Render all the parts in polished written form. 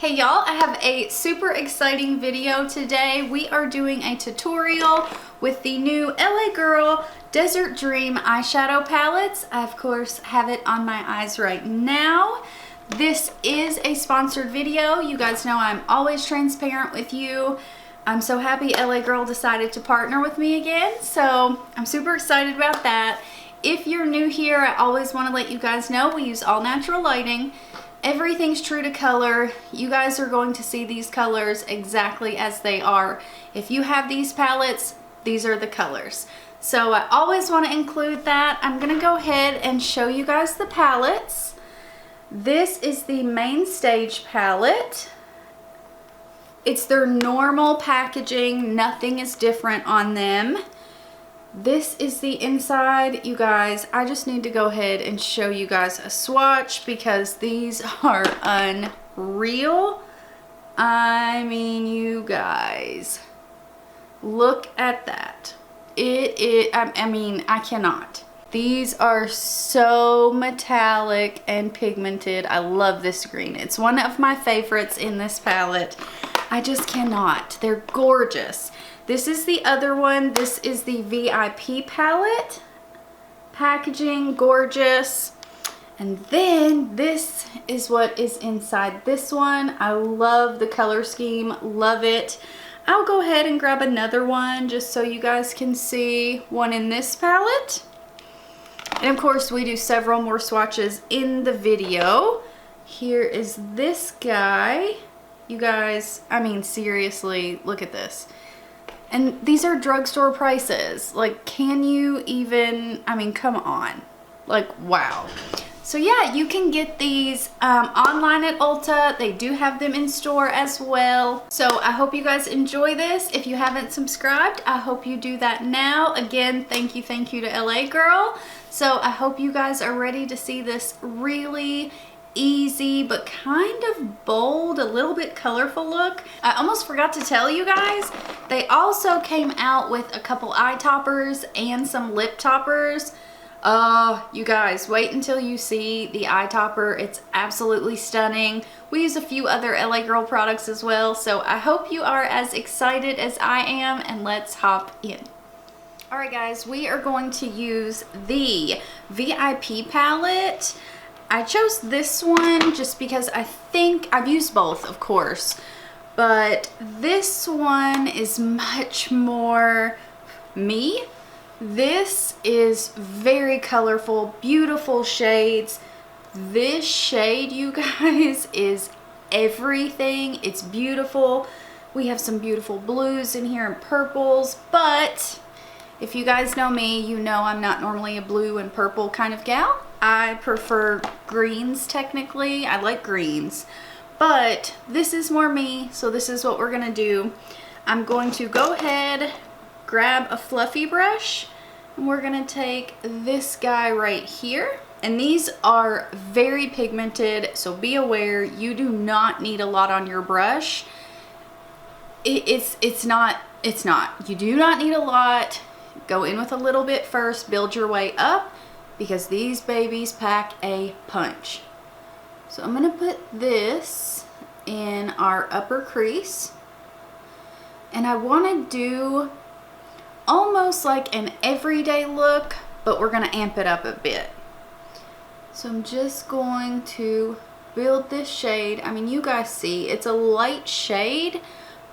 Hey y'all, I have a super exciting video today. We are doing a tutorial with the new LA Girl Desert Dream eyeshadow palettes. I of course have it on my eyes right now. This is a sponsored video. You guys know I'm always transparent with you. I'm so happy LA Girl decided to partner with me again, so I'm super excited about that. If you're new here, I always want to let you guys know we use all natural lighting. Everything's true to color. You guys are going to see these colors exactly as they are. If you have these palettes, these are the colors. So I always want to include that. I'm going to go ahead and show you guys the palettes. This is the main stage palette. It's their normal packaging. Nothing is different on them. This is the inside. You guys, I just need to go ahead and show you guys a swatch because these are unreal. I mean, you guys, look at that. I mean, I cannot. These are so metallic and pigmented. I love this green. It's one of my favorites in this palette. I just cannot. They're gorgeous. This is the other one. This is the VIP palette. Packaging, gorgeous. And then this is what is inside this one. I love the color scheme, love it. I'll go ahead and grab another one just so you guys can see one in this palette. And of course we do several more swatches in the video. Here is this guy. You guys, I mean seriously, look at this. And these are drugstore prices. Like, can you even, I mean, come on. Like, wow. So yeah, you can get these online at Ulta. They do have them in store as well. So I hope you guys enjoy this. If you haven't subscribed, I hope you do that now. Again, thank you to LA Girl. So I hope you guys are ready to see this really easy but kind of bold, a little bit colorful look. I almost forgot to tell you guys, they also came out with a couple eye toppers and some lip toppers. You guys, wait until you see the eye topper. It's absolutely stunning. We use a few other LA Girl products as well, so I hope you are as excited as I am, and let's hop in. Alright guys, we are going to use the VIP palette. I chose this one just because I think I've used both, of course, but this one is much more me. This is very colorful, beautiful shades. This shade, you guys, is everything. It's beautiful. We have some beautiful blues in here and purples, but if you guys know me, you know I'm not normally a blue and purple kind of gal. I prefer greens technically. I like greens, but this is more me, so this is what we're gonna do. I'm going to go ahead, grab a fluffy brush, and we're gonna take this guy right here. And these are very pigmented, so be aware, you do not need a lot on your brush. It's not. You do not need a lot. Go in with a little bit first, build your way up, because these babies pack a punch. So I'm gonna put this in our upper crease, and I wanna do almost like an everyday look, but we're gonna amp it up a bit. So I'm just going to build this shade. I mean, you guys see, it's a light shade,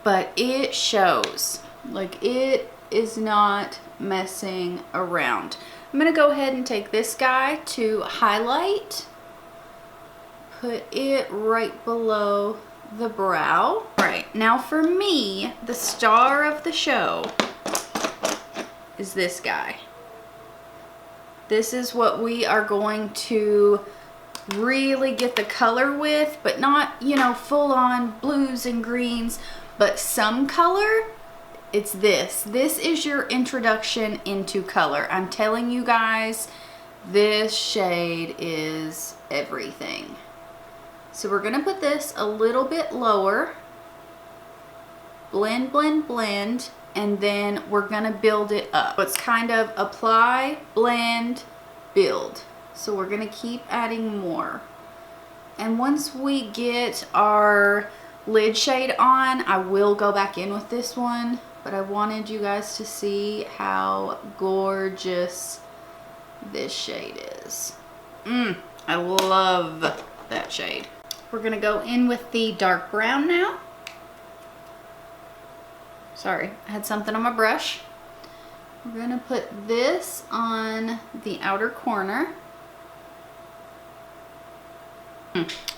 but it shows. Like, it is not messing around. I'm gonna go ahead and take this guy to highlight, put it right below the brow. All right, now for me, the star of the show is this guy. This is what we are going to really get the color with, but not, you know, full on blues and greens, but some color. It's this. This is your introduction into color. I'm telling you guys, this shade is everything. So we're gonna put this a little bit lower. Blend, blend, blend, and then we're gonna build it up. So it's kind of apply, blend, build. So we're gonna keep adding more. And once we get our lid shade on, I will go back in with this one. But I wanted you guys to see how gorgeous this shade is. I love that shade. We're gonna go in with the dark brown now. Sorry, I had something on my brush. We're gonna put this on the outer corner.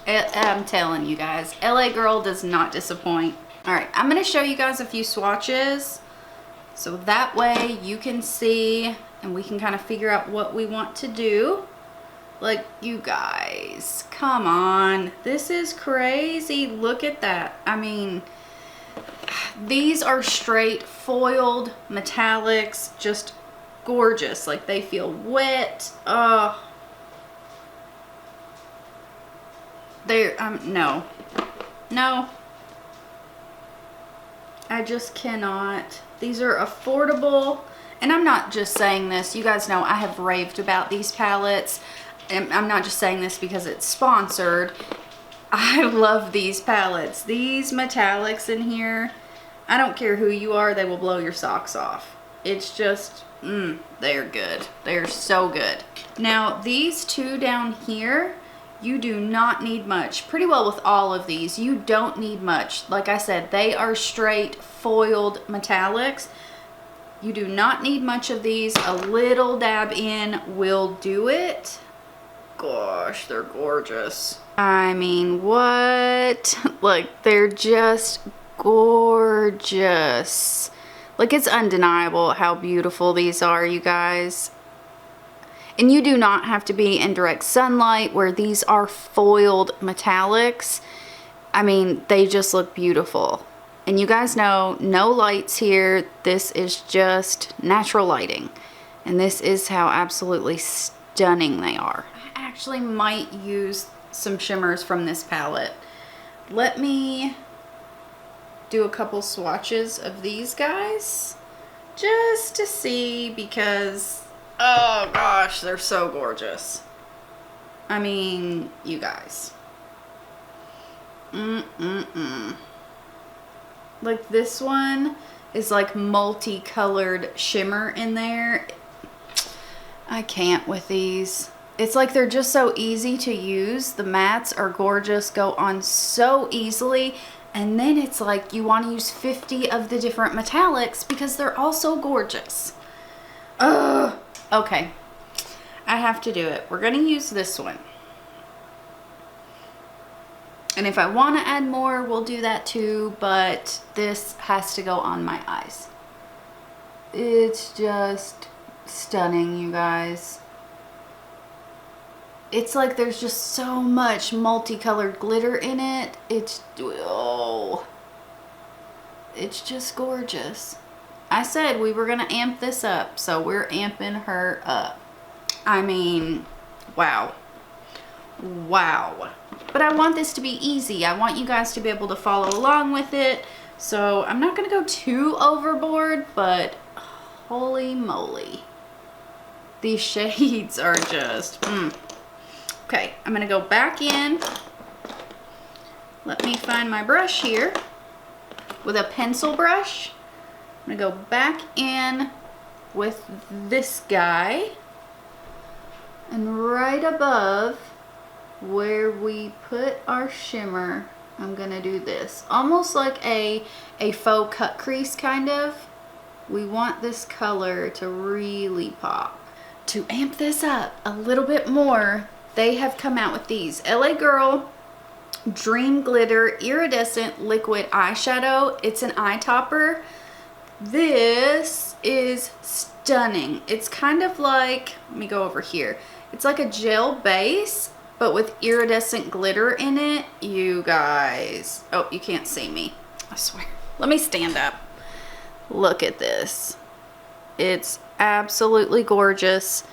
I'm telling you guys, LA girl does not disappoint. All right, I'm gonna show you guys a few swatches so that way you can see and we can kind of figure out what we want to do. Like, you guys, come on, this is crazy. Look at that. I mean, these are straight foiled metallics, just gorgeous. Like, they feel wet. They're no, I just cannot. These are affordable, and I'm not just saying this. You guys know I have raved about these palettes, and I'm not just saying this because it's sponsored. I love these palettes. These metallics in here, I don't care who you are, they will blow your socks off. It's just, they're good. They're so good. Now, these two down here, you do not need much. Pretty well with all of these, you don't need much. Like I said, they are straight foiled metallics. You do not need much of these. A little dab in will do it. Gosh, they're gorgeous. I mean, what? Like, they're just gorgeous. Like, it's undeniable how beautiful these are, you guys. And you do not have to be in direct sunlight where these are foiled metallics. I mean, they just look beautiful. And you guys know, no lights here. This is just natural lighting. And this is how absolutely stunning they are. I actually might use some shimmers from this palette. Let me do a couple swatches of these guys just to see, because oh gosh, they're so gorgeous. I mean, you guys. Like, this one is like multicolored shimmer in there. I can't with these. It's like they're just so easy to use. The mattes are gorgeous, go on so easily. And then it's like you want to use 50 of the different metallics because they're all so gorgeous. Ugh. Okay, I have to do it. We're gonna use this one. And if I want to add more, we'll do that too, but this has to go on my eyes. It's just stunning, you guys. It's like there's just so much multicolored glitter in it. It's, oh, it's just gorgeous. I said we were gonna amp this up, so we're amping her up. I mean, wow. Wow. But I want this to be easy. I want you guys to be able to follow along with it. So I'm not gonna go too overboard, but holy moly. These shades are just, Okay, I'm gonna go back in. Let me find my brush here with a pencil brush. I'm gonna go back in with this guy, and right above where we put our shimmer, I'm gonna do this. Almost like a faux cut crease kind of. We want this color to really pop. To amp this up a little bit more, they have come out with these LA Girl Dream Glitter Iridescent Liquid Eyeshadow. It's an eye topper. This is stunning. It's kind of like, let me go over here. It's like a gel base, but with iridescent glitter in it. You guys, oh, you can't see me, I swear. Let me stand up. Look at this. It's absolutely gorgeous.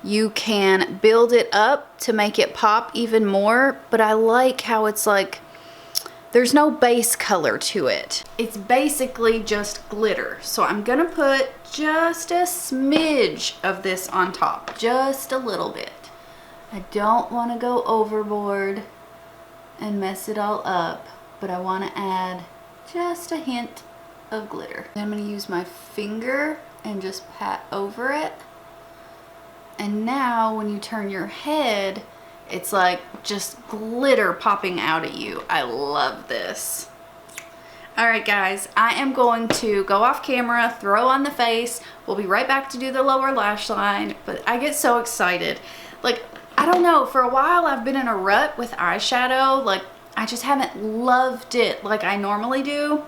You can build it up to make it pop even more, but I like how it's like, there's no base color to it. It's basically just glitter. So I'm gonna put just a smidge of this on top, just a little bit. I don't wanna go overboard. and mess it all up, but I want to add just a hint of glitter. Then I'm going to use my finger and just pat over it. And now when you turn your head, it's like just glitter popping out at you. I love this. Alright guys, I am going to go off camera, throw on the face. We'll be right back to do the lower lash line, but I get so excited. Like, I don't know, for a while I've been in a rut with eyeshadow. Like, I just haven't loved it like I normally do.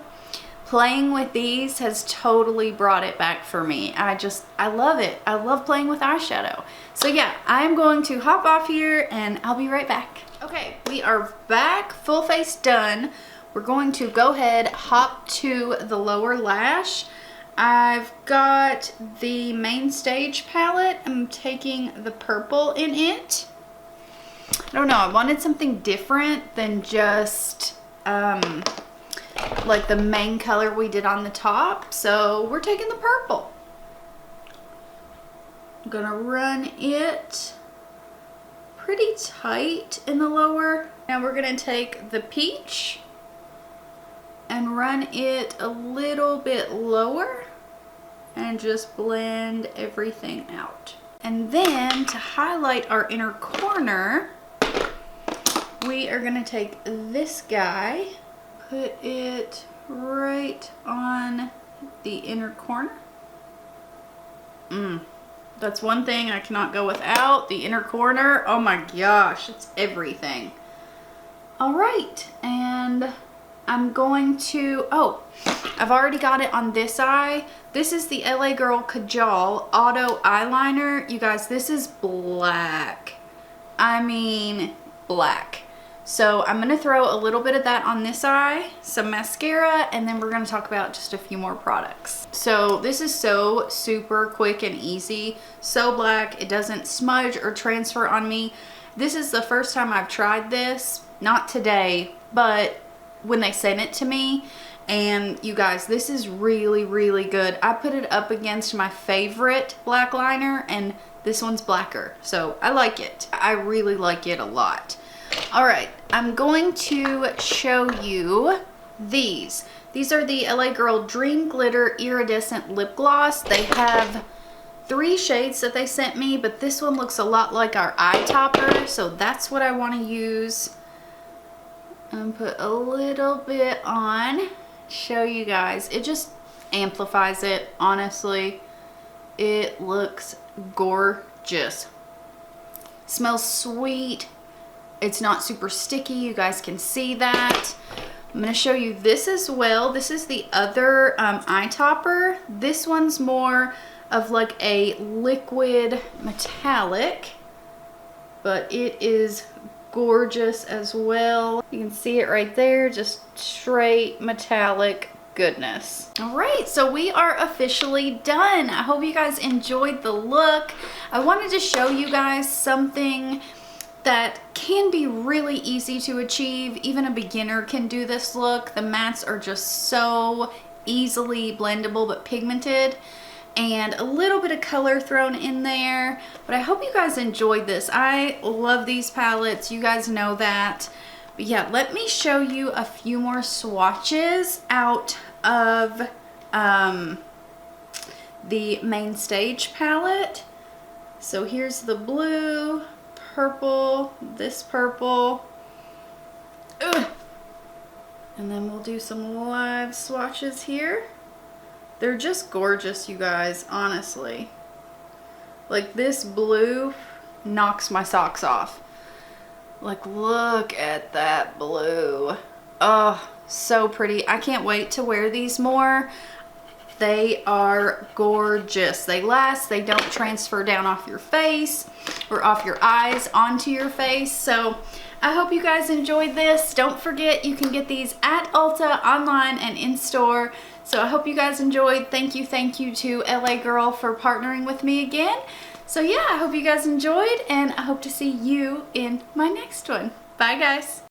Playing with these has totally brought it back for me. I love it. I love playing with eyeshadow. So yeah, I'm going to hop off here and I'll be right back. Okay, we are back, full face done. We're going to go ahead, hop to the lower lash. I've got the Main Stage palette. I'm taking the purple in it. I don't know, I wanted something different than just like the main color we did on the top. So we're taking the purple. I'm gonna run it pretty tight in the lower. Now we're gonna take the peach and run it a little bit lower and just blend everything out. And then to highlight our inner corner, we are gonna take this guy, put it right on the inner corner. That's one thing I cannot go without, the inner corner. Oh my gosh, it's everything. All right, and I'm going to, I've already got it on this eye. This is the LA Girl Kajal Auto Eyeliner. You guys, this is black. I mean, black. So I'm gonna throw a little bit of that on this eye, some mascara, and then we're gonna talk about just a few more products. So this is so super quick and easy, so black, it doesn't smudge or transfer on me. This is the first time I've tried this, not today, but when they sent it to me. And you guys, this is really, really good. I put it up against my favorite black liner, and this one's blacker. So I like it. I really like it a lot. All right, I'm going to show you these. These are the LA Girl Dream Glitter Iridescent Lip Gloss. They have 3 shades that they sent me, but this one looks a lot like our eye topper, so that's what I want to use. And put a little bit on, show you guys. It just amplifies it, honestly. It looks gorgeous. Smells sweet. It's not super sticky, you guys can see that. I'm going to show you this as well. This is the other eye topper. This one's more of like a liquid metallic, but it is gorgeous as well. You can see it right there, just straight metallic goodness. All right, so we are officially done. I hope you guys enjoyed the look. I wanted to show you guys something that can be really easy to achieve. Even a beginner can do this look. The mattes are just so easily blendable but pigmented, and a little bit of color thrown in there. But I hope you guys enjoyed this. I love these palettes, you guys know that. But yeah, let me show you a few more swatches out of the Main Stage palette. So here's the blue, purple, this purple. Ugh. And then we'll do some live swatches here. They're just gorgeous, you guys, honestly. Like, this blue knocks my socks off. Like, look at that blue. Oh, so pretty. I can't wait to wear these more. They are gorgeous. They last, they don't transfer down off your face or off your eyes onto your face. So I hope you guys enjoyed this. Don't forget, you can get these at Ulta, online, and in store. So I hope you guys enjoyed. Thank you to LA Girl for partnering with me again. So yeah, I hope you guys enjoyed, and I hope to see you in my next one. Bye guys.